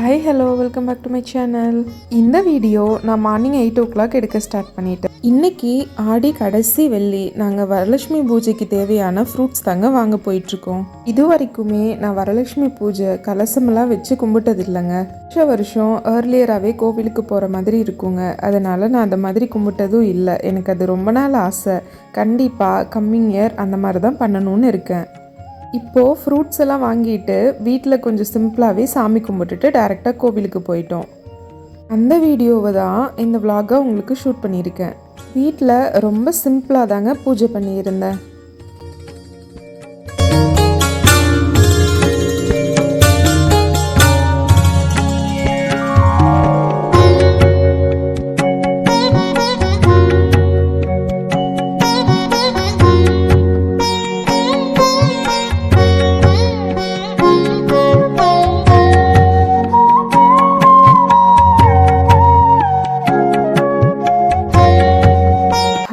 Hi hello welcome back to my channel. இந்த video நான் morning 8 o'clock எடுக்க start பண்ணிட்டேன். இன்னைக்கு ஆடி கடைசி வெள்ளி. நாங்கள் வரலட்சுமி பூஜைக்கு தேவையான ஃப்ரூட்ஸ் தாங்க வாங்க போயிட்டுருக்கோம். இது வரைக்குமே நான் வரலட்சுமி பூஜை கலசமெல்லாம் வச்சு கும்பிட்டது இல்லைங்க. வருஷம் ஏர்லியராகவே கோவிலுக்கு போகிற மாதிரி இருக்குங்க. அதனால் நான் அந்த மாதிரி கும்பிட்டதும் இல்லை. எனக்கு அது ரொம்ப நாள் ஆசை. கண்டிப்பாக கம்மிங் இயர் அந்த மாதிரி தான் பண்ணணும்னு இருக்கேன். இப்போது ஃப்ரூட்ஸ் எல்லாம் வாங்கிட்டு வீட்டில் கொஞ்சம் சிம்பிளாகவே சாமி கும்பிட்டுட்டு டைரெக்டாக கோவிலுக்கு போயிட்டோம். அந்த வீடியோவை தான் இந்த விலாகை உங்களுக்கு ஷூட் பண்ணியிருக்கேன். வீட்டில் ரொம்ப சிம்பிளாக தாங்க பூஜை பண்ணியிருந்தேன்.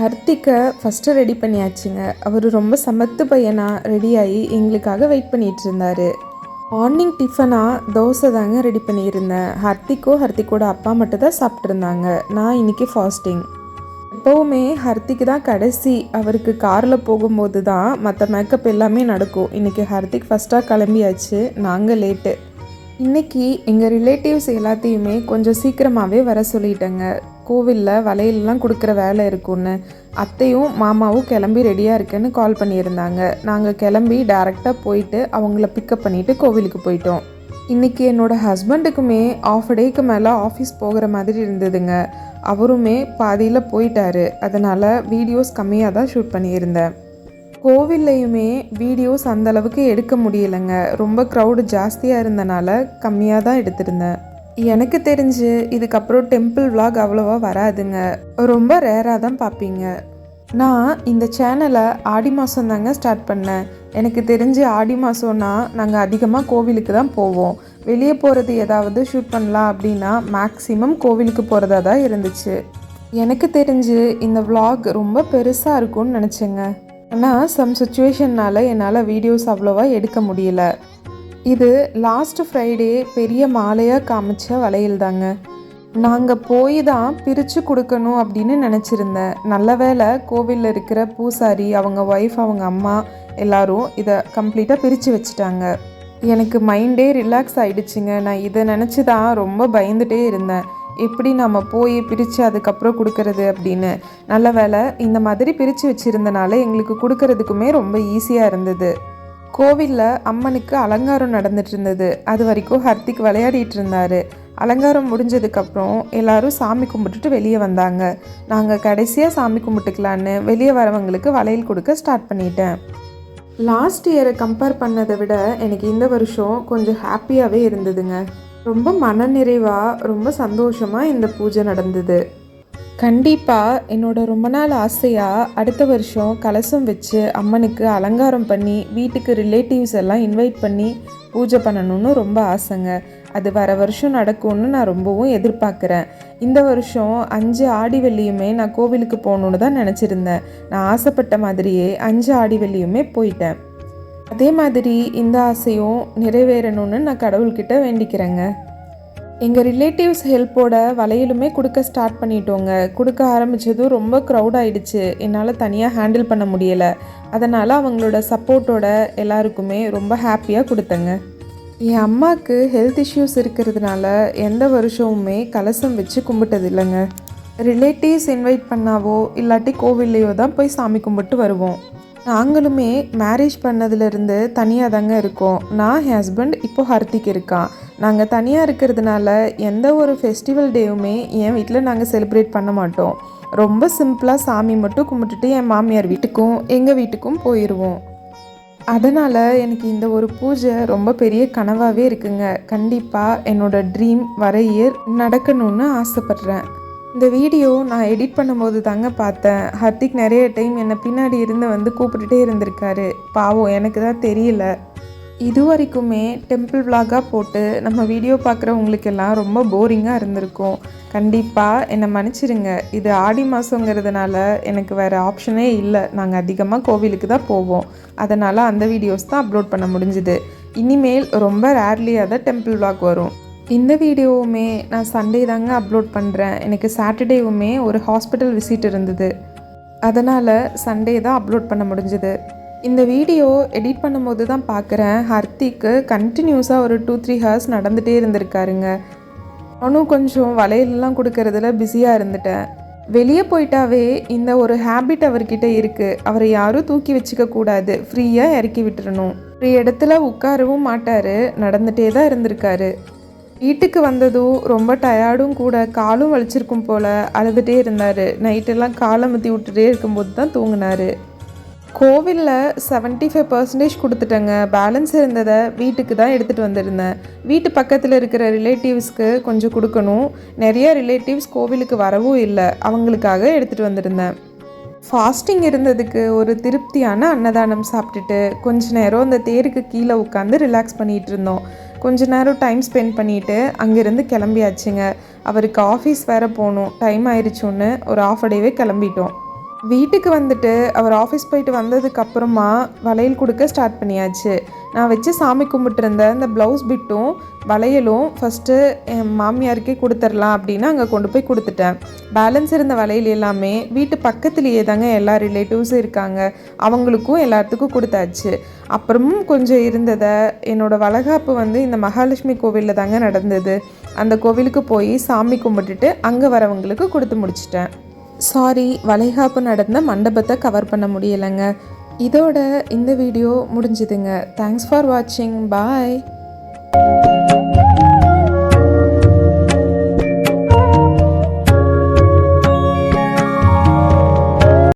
ஹர்த்திக்கை ஃபஸ்ட்டு ரெடி பண்ணியாச்சுங்க. அவர் ரொம்ப சமத்து பையனாக ரெடியாகி எங்களுக்காக வெயிட் பண்ணிகிட்டு இருந்தார். மார்னிங் டிஃபனாக தோசை தாங்க ரெடி பண்ணியிருந்தேன். ஹர்த்திக்கோட அப்பா மட்டும் தான் சாப்பிட்ருந்தாங்க. நான் இன்றைக்கி ஃபாஸ்டிங். எப்போவுமே ஹர்த்திக்கு தான் கடைசி. அவருக்கு காரில் போகும்போது தான் மற்ற மேக்கப் எல்லாமே நடக்கும். இன்றைக்கி ஹர்த்திக் ஃபஸ்ட்டாக கிளம்பியாச்சு, நாங்கள் லேட்டு. இன்றைக்கி எங்கள் ரிலேட்டிவ்ஸ் எல்லாத்தையுமே கொஞ்சம் சீக்கிரமாகவே வர சொல்லிட்டேங்க. கோவிலில் வளையல்லாம் கொடுக்குற வேலை இருக்குன்னு அத்தையும் மாமாவும் கிளம்பி ரெடியாக இருக்குன்னு கால் பண்ணியிருந்தாங்க. நாங்கள் கிளம்பி டேரெக்டாக போயிட்டு அவங்கள பிக்கப் பண்ணிவிட்டு கோவிலுக்கு போயிட்டோம். இன்றைக்கி என்னோடய ஹஸ்பண்டுக்குமே ஆஃப் டேக்கு மேலே ஆஃபீஸ் போகிற மாதிரி இருந்ததுங்க. அவருமே பாதியில் போயிட்டாரு. அதனால் வீடியோஸ் கம்மியாக தான் ஷூட் பண்ணியிருந்தேன். கோவில்லையுமே வீடியோஸ் அந்தளவுக்கு எடுக்க முடியலைங்க. ரொம்ப க்ரௌடு ஜாஸ்தியாக இருந்தனால கம்மியாக தான் எடுத்திருந்தேன். எனக்கு தெரிஞ்சு இதுக்கப்புறம் டெம்பிள் விலாக் அவ்வளோவா வராதுங்க. ரொம்ப ரேராக தான் பார்ப்பீங்க. நான் இந்த சேனலை ஆடி மாதம் தாங்க ஸ்டார்ட் பண்ணேன். எனக்கு தெரிஞ்சு ஆடி மாதம்னா நாங்கள் அதிகமாக கோவிலுக்கு தான் போவோம். வெளியே போகிறது ஏதாவது ஷூட் பண்ணலாம் அப்படின்னா மேக்ஸிமம் கோவிலுக்கு போகிறதா தான் இருந்துச்சு. எனக்கு தெரிஞ்சு இந்த விலாக் ரொம்ப பெருசாக இருக்கும்னு நினச்சேங்க. ஆனால் சம் சுச்சுவேஷன்னால் என்னால் வீடியோஸ் அவ்வளோவா எடுக்க முடியல. இது லாஸ்ட் ஃப்ரைடே பெரிய மாலையாக காமிச்ச வளையல் தாங்க. நாங்கள் போய் தான் பிரித்து கொடுக்கணும் அப்படின்னு நினச்சிருந்தேன். நல்ல வேளை கோவிலில் இருக்கிற பூசாரி, அவங்க ஒய்ஃப், அவங்க அம்மா எல்லோரும் இதை கம்ப்ளீட்டாக பிரித்து வச்சுட்டாங்க. எனக்கு மைண்டே ரிலாக்ஸ் ஆகிடுச்சிங்க. நான் இதை நினச்சி தான் ரொம்ப பயந்துகிட்டே இருந்தேன். எப்படி நம்ம போய் பிரித்து அதுக்கப்புறம் கொடுக்கறது அப்படின்னு. நல்ல வேளை இந்த மாதிரி பிரித்து வச்சுருந்தனால எங்களுக்கு கொடுக்கறதுக்குமே ரொம்ப ஈஸியாக இருந்தது. கோவிலில் அம்மனுக்கு அலங்காரம் நடந்துட்டு இருந்தது. அது வரைக்கும் ஹர்த்திக் விளையாடிட்டு இருந்தார். அலங்காரம் முடிஞ்சதுக்கப்புறம் எல்லோரும் சாமி கும்பிட்டுட்டு வெளியே வந்தாங்க. நாங்கள் கடைசியாக சாமி கும்பிட்டுக்கலான்னு வெளியே வரவங்களுக்கு வளையல் கொடுக்க ஸ்டார்ட் பண்ணிட்டேன். லாஸ்ட் இயரை கம்பேர் பண்ணதை விட எனக்கு இந்த வருஷம் கொஞ்சம் ஹாப்பியாகவே இருந்ததுங்க. ரொம்ப மனநிறைவாக ரொம்ப சந்தோஷமாக இந்த பூஜை நடந்தது. கண்டிப்பாக என்னோட ரொம்ப நாள் ஆசையாக அடுத்த வருஷம் கலசம் வச்சு அம்மனுக்கு அலங்காரம் பண்ணி வீட்டுக்கு ரிலேட்டிவ்ஸ் எல்லாம் இன்வைட் பண்ணி பூஜை பண்ணணும்னு ரொம்ப ஆசைங்க. அது வர வருஷம் நடக்கும்னு நான் ரொம்பவும் எதிர்பார்க்குறேன். இந்த வருஷம் 5 ஆடி வெள்ளியுமே நான் கோவிலுக்கு போகணுன்னு தான் நினச்சிருந்தேன். நான் ஆசைப்பட்ட மாதிரியே 5 ஆடி வெள்ளியுமே போயிட்டேன். அதே மாதிரி இந்த ஆசையும் நிறைவேறணும்னு நான் கடவுள்கிட்ட வேண்டிக்கிறேங்க. எங்கள் ரிலேட்டிவ்ஸ் ஹெல்ப்போட வளையலுமே கொடுக்க ஸ்டார்ட் பண்ணிட்டோங்க. கொடுக்க ஆரம்பித்ததும் ரொம்ப க்ரௌட் ஆகிடுச்சு. என்னால் தனியாக ஹேண்டில் பண்ண முடியலை. அதனால் அவங்களோட சப்போர்ட்டோட எல்லாருக்குமே ரொம்ப ஹாப்பியாக கொடுத்தேங்க. என் அம்மாவுக்கு ஹெல்த் இஷ்யூஸ் இருக்கிறதுனால எந்த வருஷமுமே கலசம் வச்சு கும்பிட்டது இல்லைங்க. ரிலேட்டிவ்ஸ் இன்வைட் பண்ணாவோ இல்லாட்டி கோவில்லையோ தான் போய் சாமி கும்பிட்டு வருவோம். நாங்களுமே மேரேஜ் பண்ணதுலேருந்து தனியாக தாங்க இருக்கோம். நான் என் ஹஸ்பண்ட் இப்போது ஹர்த்திக் இருக்கான். நாங்கள் தனியாக இருக்கிறதுனால எந்த ஒரு ஃபெஸ்டிவல் டேவுமே என் வீட்டில் நாங்கள் செலிப்ரேட் பண்ண மாட்டோம். ரொம்ப சிம்பிளாக சாமி மட்டும் கும்பிட்டுட்டு என் மாமியார் வீட்டுக்கும் எங்கள் வீட்டுக்கும் போயிடுவோம். அதனால் எனக்கு இந்த ஒரு பூஜை ரொம்ப பெரிய கனவாகவே இருக்குங்க. கண்டிப்பாக என்னோடய ட்ரீம் வர இயர் நடக்கணும்னு ஆசைப்பட்றேன். இந்த வீடியோ நான் எடிட் பண்ணும்போது தாங்க பார்த்தேன். ஹர்த்திக் நிறைய டைம் என்னை பின்னாடி இருந்து கூப்பிட்டுட்டே இருந்திருக்காரு. பாவம், எனக்கு தான் தெரியல. இது வரைக்குமே டெம்பிள் விலாகாக போட்டு நம்ம வீடியோ பார்க்குறவங்களுக்கெல்லாம் ரொம்ப போரிங்காக இருந்திருக்கும். கண்டிப்பாக என்னை மன்னிச்சிடுங்க. இது ஆடி மாதங்கிறதுனால எனக்கு வேறு ஆப்ஷனே இல்லை. நாங்கள் அதிகமாக கோவிலுக்கு தான் போவோம். அதனால் அந்த வீடியோஸ் தான் அப்லோட் பண்ண முடிஞ்சுது. இனிமேல் ரொம்ப ரேர்லியாக தான் டெம்பிள் விலாக் வரும். இந்த வீடியோவுமே நான் சண்டே தாங்க அப்லோட் பண்ணுறேன். எனக்கு சாட்டர்டேவுமே ஒரு ஹாஸ்பிட்டல் விசிட் இருந்தது. அதனால் சண்டே தான் அப்லோட் பண்ண முடிஞ்சது. இந்த வீடியோ எடிட் பண்ணும்போது தான் பார்க்குறேன், ஹர்த்திக்கு கண்டினியூஸாக ஒரு 2-3 ஹவர்ஸ் நடந்துகிட்டே இருந்திருக்காருங்க. நானும் கொஞ்சம் வளையலெல்லாம் கொடுக்கறதுல பிஸியாக இருந்துட்டேன். வெளியே போயிட்டாவே இந்த ஒரு ஹேபிட் அவர்கிட்ட இருக்குது. அவரை யாரும் தூக்கி வச்சுக்க கூடாது, ஃப்ரீயாக இறக்கி விட்டுறணும். ஒரு இடத்துல உட்காரவும் மாட்டார், நடந்துகிட்டே தான் இருந்திருக்காரு. வீட்டுக்கு வந்ததும் ரொம்ப டயர்டும் கூட, காலும் வலிச்சிருக்கும் போல் அழுதுகிட்டே இருந்தார். நைட்டெல்லாம் காலை முத்தி விட்டுட்டே இருக்கும்போது தான் தூங்கினார். கோவிலில் 75% கொடுத்துட்டேங்க. பேலன்ஸ் இருந்ததை வீட்டுக்கு தான் எடுத்துகிட்டு வந்திருந்தேன். வீட்டு பக்கத்தில் இருக்கிற ரிலேட்டிவ்ஸ்க்கு கொஞ்சம் கொடுக்கணும். நிறைய ரிலேட்டிவ்ஸ் கோவிலுக்கு வரவும் இல்லை, அவங்களுக்காக எடுத்துகிட்டு வந்திருந்தேன். ஃபாஸ்டிங் இருந்ததுக்கு ஒரு திருப்தியான அன்னதானம் சாப்பிட்டுட்டு கொஞ்ச நேரம் அந்த தேருக்கு கீழே உட்காந்து ரிலாக்ஸ் பண்ணிகிட்டு இருந்தோம். கொஞ்ச நேரம் டைம் ஸ்பெண்ட் பண்ணிவிட்டு அங்கேருந்து கிளம்பியாச்சுங்க. அவருக்கு ஆஃபீஸ் வேறு போகணும், டைம் ஆயிடுச்சுன்னு ஒரு ஆஃப் டேவே கிளம்பிட்டோம். வீட்டுக்கு வந்துட்டு அவர் ஆஃபீஸ் போயிட்டு வந்ததுக்கப்புறமா வளையல் கொடுக்க ஸ்டார்ட் பண்ணியாச்சு. நான் வச்சு சாமி கும்பிட்டுருந்த இந்த ப்ளவுஸ் பிட்டும் வளையலும் ஃபஸ்ட்டு என் மாமியாருக்கே கொடுத்துர்லாம் அப்படின்னு அங்கே கொண்டு போய் கொடுத்துட்டேன். பேலன்ஸ் இருந்த வளையல் எல்லாமே வீட்டு பக்கத்துலேயே தாங்க எல்லா ரிலேட்டிவ்ஸும் இருக்காங்க, அவங்களுக்கும் எல்லாத்துக்கும் கொடுத்தாச்சு. அப்புறமும் கொஞ்சம் இருந்ததை என்னோடய வளைகாப்பு இந்த மகாலட்சுமி கோவிலில் தாங்க நடந்தது. அந்த கோவிலுக்கு போய் சாமி கும்பிட்டுட்டு அங்கே வரவங்களுக்கு கொடுத்து முடிச்சிட்டேன். சாரி, வளைகாப்பு நடந்த மண்டபத்தை கவர் பண்ண முடியலைங்க. இதோட இந்த வீடியோ முடிஞ்சுதுங்க. தேங்க்ஸ் ஃபார் வாட்சிங். பாய்.